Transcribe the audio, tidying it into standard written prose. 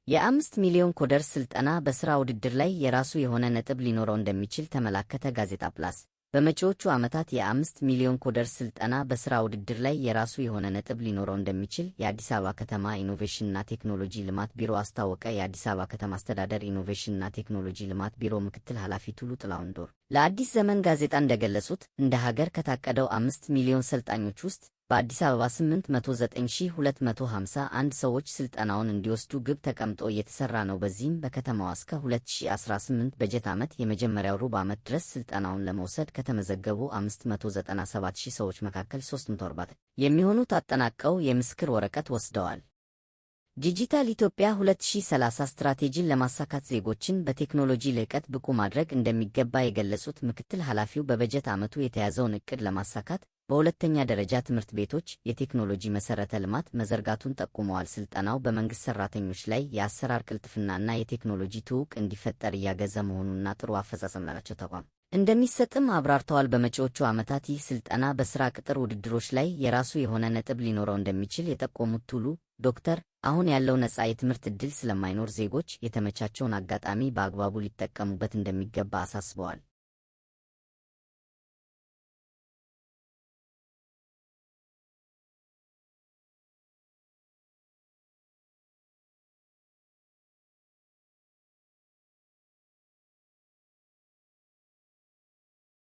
የ5 ሚሊዮን ኮደርስ ስልጠና በሥራ ውድድር ላይ የራሱ የሆነ ነጥብ ሊኖረው እንደሚችል ተመላከተ። ጋዜጣ ፕላስ በመጪዎቹ ዓመታት የ5 ሚሊዮን ኮደርስ ስልጠና በሥራ ውድድር ላይ የራሱ የሆነ ነጥብ ሊኖረው እንደሚችል የአዲስ አበባ ከተማ ኢኖቬሽንና ቴክኖሎጂ ልማት ቢሮ አስታወቀ። የአዲስ አበባ ከተማ አስተዳደር ኢኖቬሽንና ቴክኖሎጂ ልማት ቢሮ ምክትል ኃላፊ ቱሉ ጥላሁን ዶር ለአዲስ ዘመን ጋዜጣ እንደገለጹት እንደ ሀገር ከታቀደው 5 ሚሊዮን ሰልጣኞች ውስጥ በአዲስ አበባ 809,251 ሰዎች ስልጠናውን እንዲወስዱ ግብ ተቀምጦ እየተሰራ ነው። በዚህም በከተማዋ እስከ 2018 በጀት ዓመት የመጀመሪያው ሩብ ዓመት ድረስ ስልጠናውን ለመውሰድ ከተመዘገቡ 597,000 ሰዎች መካከል 340 የሚሆኑት አጠናቀው የምስክር ወረቀት ወስደዋል። ዲጂታል ኢትዮጵያ 2030 ስትራቴጂን ለማሳካት ዜጎችን በቴክኖሎጂ ልዕቀት ብቁ ማድረግ እንደሚገባ የገለጹት ምክትል ኃላፊው በበጀት ዓመቱ የተያዘውን ዕቅድ ለማሳካት በሁለተኛ ደረጃ ትምህርት ቤቶች የቴክኖሎጂ መሠረተ ልማት መዘርጋቱን ጠቁመዋል። ስልጠናው በመንግሥት ሠራተኞች ላይ የአሰራር ቅልጥፍናና የቴክኖሎጂ ትውውቅ እንዲፈጠር እያገዘ መሆኑንና ጥሩ አፈጻጸም ላላቸው ተቋም እንደሚሰጥም አብራርተዋል። በመጪዎቹ ዓመታት ይህ ስልጠና በሥራ ቅጥር ውድድሮች ላይ የራሱ የሆነ ነጥብ ሊኖረው እንደሚችል የጠቆሙት ቱሉ ዶክተር አሁን ያለው ነፃ የትምህርት ዕድል ስለማይኖር ዜጎች የተመቻቸውን አጋጣሚ በአግባቡ ሊጠቀሙበት እንደሚገባ አሳስበዋል።